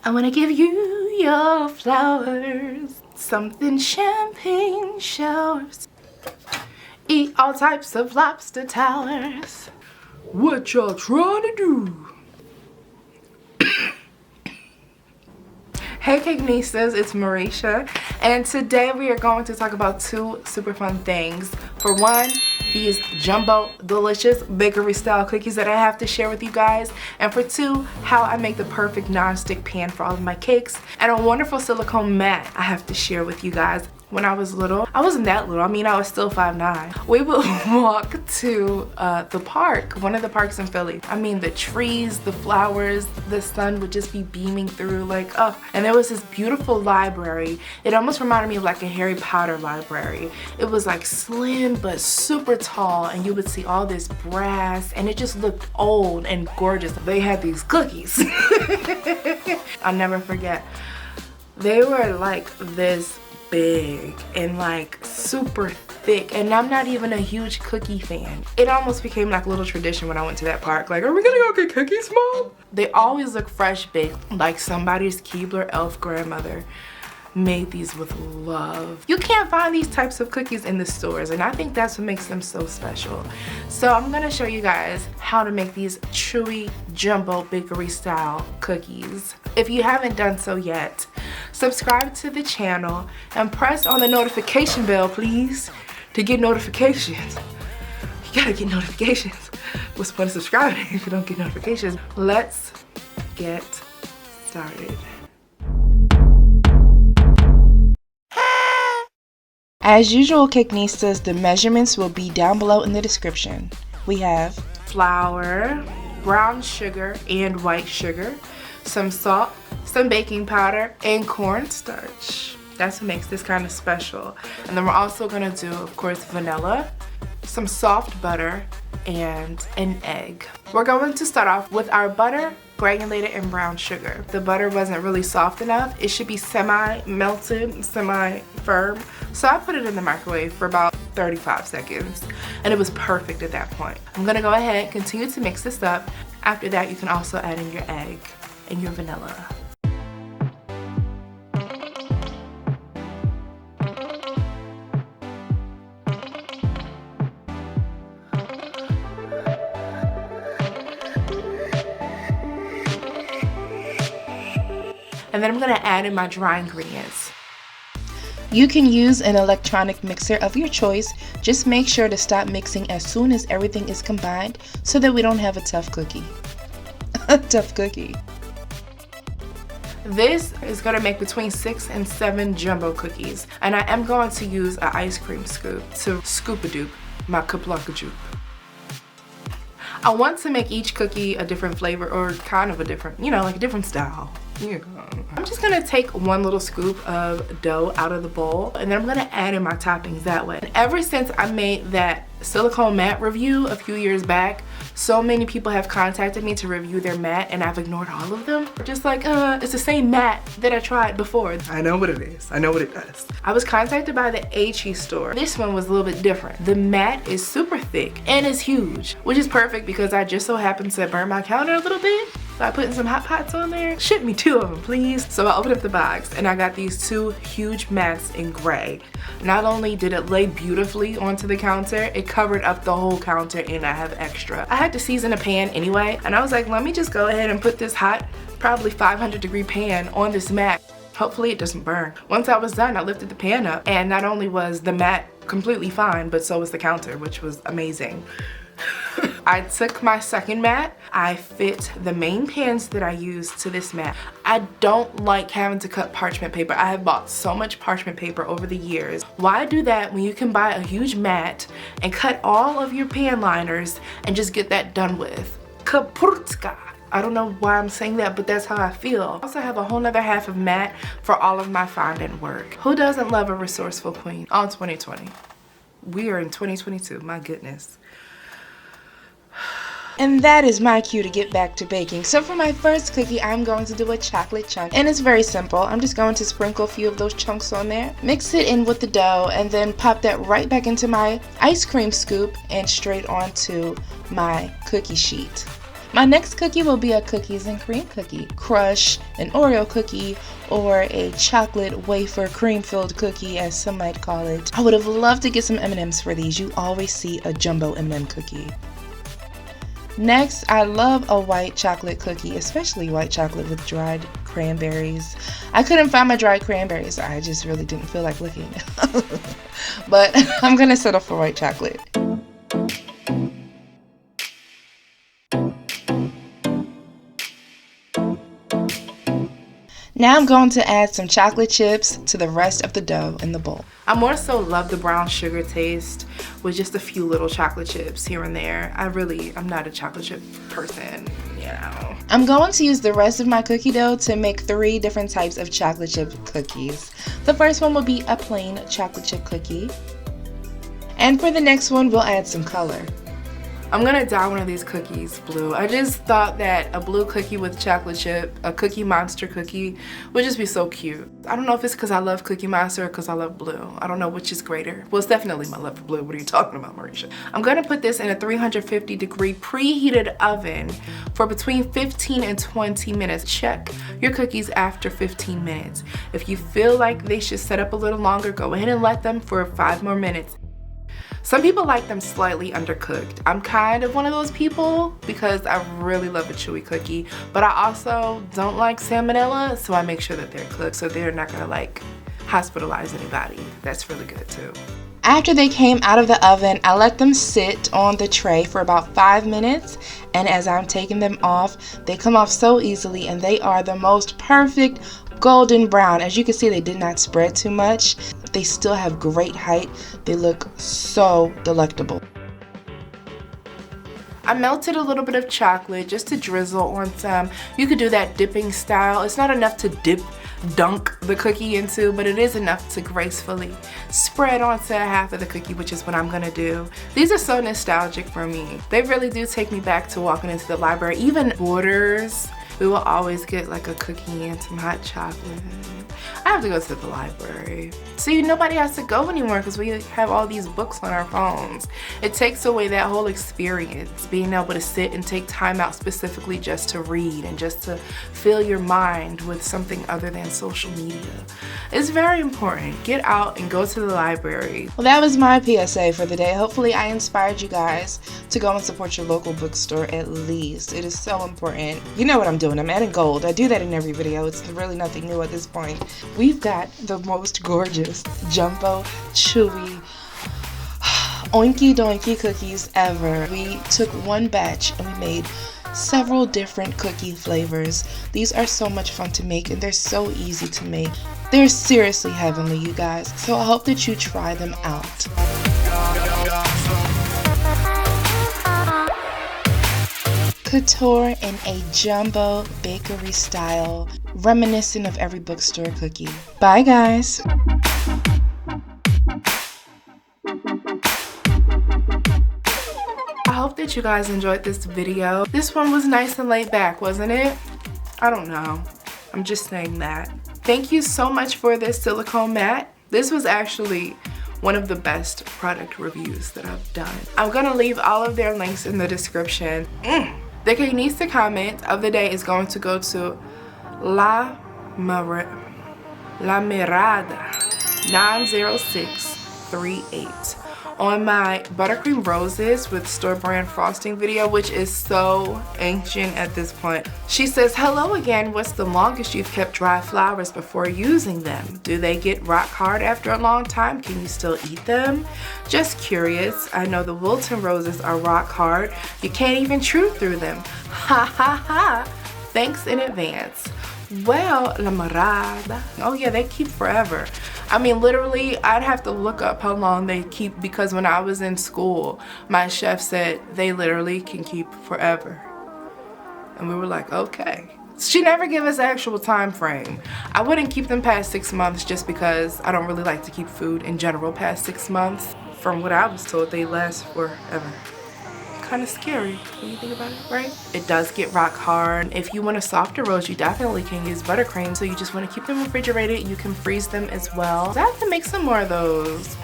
I wanna give you your flowers, something champagne showers, eat all types of lobster towers. What y'all trying to do? Hey cake nieces, it's Marisha, and today we are going to talk about two super fun things. For one, these jumbo delicious bakery style cookies that I have to share with you guys, and for two, how I make the perfect non-stick pan for all of my cakes, and a wonderful silicone mat I have to share with you guys. When I was little, I wasn't that little, I mean I was still 5'9". We would walk to the park, one of the parks in Philly. I mean the trees, the flowers, the sun would just be beaming through like, oh. And there was this beautiful library. It almost reminded me of like a Harry Potter library. It was like slim but super tall, and you would see all this brass, and it just looked old and gorgeous. They had these cookies. I'll never forget. They were like this big and like super thick, and I'm not even a huge cookie fan. It almost became like a little tradition when I went to that park, like, are we gonna go get cookies, Mom? They always look fresh baked, like somebody's Keebler elf grandmother made these with love. You can't find these types of cookies in the stores, and I think that's what makes them so special. So I'm gonna show you guys how to make these chewy jumbo bakery style cookies. If you haven't done so yet, subscribe to the channel and press on the notification bell, please, to get notifications. You gotta get notifications. What's the point of subscribing if you don't get notifications? Let's get started. As usual, Cakenistas, the measurements will be down below in the description. We have flour, brown sugar and white sugar, some salt, some baking powder, and cornstarch. That's what makes this kind of special. And then we're also gonna do, of course, vanilla, some soft butter, and an egg. We're going to start off with our butter, granulated, and brown sugar. The butter wasn't really soft enough. It should be semi-melted, semi-firm. So I put it in the microwave for about 35 seconds, and it was perfect at that point. I'm gonna go ahead and continue to mix this up. After that, you can also add in your egg and your vanilla. And then I'm gonna add in my dry ingredients. You can use an electronic mixer of your choice. Just make sure to stop mixing as soon as everything is combined so that we don't have a tough cookie. A tough cookie. This is gonna make between 6 and 7 jumbo cookies. And I am going to use an ice cream scoop to scoop-a-doop my kaplaka-joop. I want to make each cookie a different flavor, or kind of a different, you know, like a different style. Here you go. I'm just gonna take one little scoop of dough out of the bowl, and then I'm gonna add in my toppings that way. And ever since I made that silicone mat review a few years back, so many people have contacted me to review their mat, and I've ignored all of them. Just like, it's the same mat that I tried before. I know what it is. I know what it does. I was contacted by the Aechy store. This one was a little bit different. The mat is super thick and it's huge, which is perfect because I just so happened to burn my counter a little bit by putting some hot pots on there. Ship me 2 of them, please. So I opened up the box and I got these 2 huge mats in gray. Not only did it lay beautifully onto the counter, it covered up the whole counter, and I have extra. I had to season a pan anyway, and I was like, let me just go ahead and put this hot, probably 500-degree pan on this mat. Hopefully it doesn't burn. Once I was done, I lifted the pan up, and not only was the mat completely fine, but so was the counter, which was amazing. I took my second mat, I fit the main pans that I used to this mat. I don't like having to cut parchment paper. I have bought so much parchment paper over the years. Why do that when you can buy a huge mat and cut all of your pan liners and just get that done with? Kapurtska. I don't know why I'm saying that, but that's how I feel. I also have a whole nother half of mat for all of my fondant work. Who doesn't love a resourceful queen? On 2020. We are in 2022, my goodness. And that is my cue to get back to baking. So for my first cookie, I'm going to do a chocolate chunk. And it's very simple. I'm just going to sprinkle a few of those chunks on there, mix it in with the dough, and then pop that right back into my ice cream scoop and straight onto my cookie sheet. My next cookie will be a cookies and cream cookie. Crush an Oreo cookie or a chocolate wafer cream filled cookie, as some might call it. I would have loved to get some M&Ms for these. You always see a jumbo M&M cookie. Next, I love a white chocolate cookie, especially white chocolate with dried cranberries. I couldn't find my dried cranberries. I just really didn't feel like looking. But I'm gonna settle for white chocolate. Now I'm going to add some chocolate chips to the rest of the dough in the bowl. I more so love the brown sugar taste with just a few little chocolate chips here and there. I'm not a chocolate chip person, you know. I'm going to use the rest of my cookie dough to make 3 different types of chocolate chip cookies. The first one will be a plain chocolate chip cookie. And for the next one, we'll add some color. I'm gonna dye one of these cookies blue. I just thought that a blue cookie with chocolate chip, a Cookie Monster cookie, would just be so cute. I don't know if it's because I love Cookie Monster or because I love blue. I don't know which is greater. Well, it's definitely my love for blue. What are you talking about, Marisha? I'm gonna put this in a 350-degree preheated oven for between 15 and 20 minutes. Check your cookies after 15 minutes. If you feel like they should set up a little longer, go ahead and let them for 5 more minutes. Some people like them slightly undercooked. I'm kind of one of those people because I really love a chewy cookie, but I also don't like salmonella, so I make sure that they're cooked so they're not gonna like hospitalize anybody. That's really good too. After they came out of the oven, I let them sit on the tray for about 5 minutes, and as I'm taking them off, they come off so easily and they are the most perfect golden brown. As you can see, they did not spread too much. They still have great height. They look so delectable. I melted a little bit of chocolate just to drizzle on some. You could do that dipping style. It's not enough to dunk the cookie into, but it is enough to gracefully spread onto half of the cookie, which is what I'm gonna do. These are so nostalgic for me. They really do take me back to walking into the library. Even Borders, we will always get like a cookie and some hot chocolate. I have to go to the library. See, nobody has to go anymore because we have all these books on our phones. It takes away that whole experience, being able to sit and take time out specifically just to read and just to fill your mind with something other than social media. It's very important. Get out and go to the library. Well, that was my PSA for the day. Hopefully I inspired you guys to go and support your local bookstore at least. It is so important. You know what I'm doing. I'm adding gold. I do that in every video. It's really nothing new at this point. We've got the most gorgeous jumbo chewy oinky doinky cookies ever. We took one batch and we made several different cookie flavors. These are so much fun to make and they're so easy to make. They're seriously heavenly, you guys. So I hope that you try them out. Couture in a jumbo bakery style, reminiscent of every bookstore cookie. Bye guys. I hope that you guys enjoyed this video. This one was nice and laid back, wasn't it? I don't know. I'm just saying that. Thank you so much for this silicone mat. This was actually one of the best product reviews that I've done. I'm gonna leave all of their links in the description. The Canista comment of the day is going to go to La Mirada 90638 on my buttercream roses with store brand frosting video, which is so ancient at this point. She says, hello again, what's the longest you've kept dry flowers before using them? Do they get rock hard after a long time? Can you still eat them? Just curious. I know the Wilton roses are rock hard. You can't even chew through them. Ha ha ha. Thanks in advance. Well, La Mirada. Oh yeah, they keep forever. I mean, literally, I'd have to look up how long they keep because when I was in school, my chef said they literally can keep forever. And we were like, okay. She never gave us an actual time frame. I wouldn't keep them past 6 months just because I don't really like to keep food in general past 6 months. From what I was told, they last forever. Kind of scary when you think about it, right? It does get rock hard. If you want a softer rose, you definitely can use buttercream. So you just want to keep them refrigerated. You can freeze them as well. I have to make some more of those.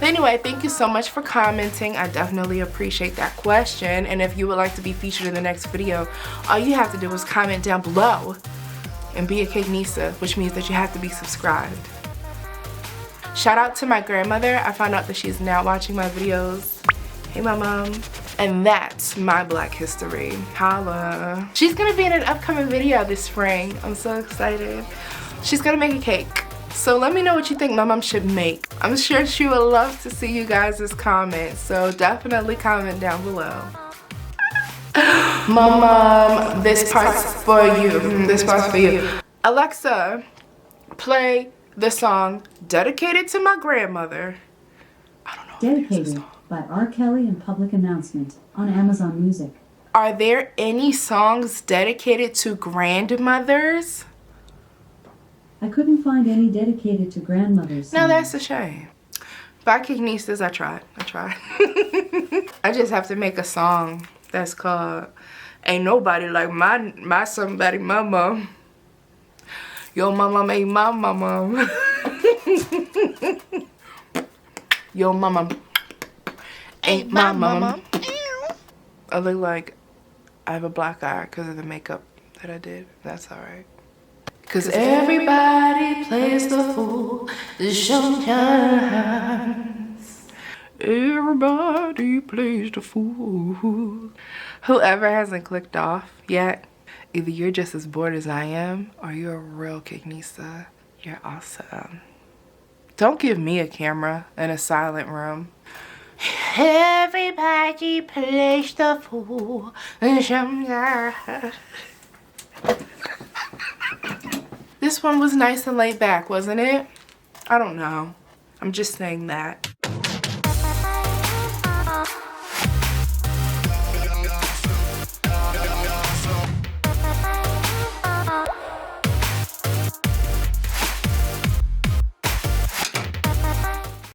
But anyway, thank you so much for commenting. I definitely appreciate that question. And if you would like to be featured in the next video, all you have to do is comment down below and be a Cakenista, which means that you have to be subscribed. Shout out to my grandmother. I found out that she's now watching my videos. Hey, my mom. And that's my Black history. Holla. She's gonna be in an upcoming video this spring. I'm so excited. She's gonna make a cake. So let me know what you think my mom should make. I'm sure she would love to see you guys' comments. So definitely comment down below. Mom, this part's for you. This part's for you. Alexa, play the song dedicated to my grandmother. I don't know. Dedicated by R. Kelly and Public Announcement on Amazon Music. Are there any songs dedicated to grandmothers? I couldn't find any dedicated to grandmothers. No, that's a shame. By Cakenistas, I tried. I just have to make a song that's called Ain't Nobody Like My Somebody Mama. Yo mama ain't my mama. Yo mama ain't my mama. I look like I have a black eye because of the makeup that I did. That's alright. Cause everybody plays the fool sometimes. Everybody plays the fool. Whoever hasn't clicked off yet, either you're just as bored as I am, or you're a real Cakenista. You're awesome. Don't give me a camera in a silent room. Everybody plays the fool sometimes. This one was nice and laid back, wasn't it? I don't know. I'm just saying that.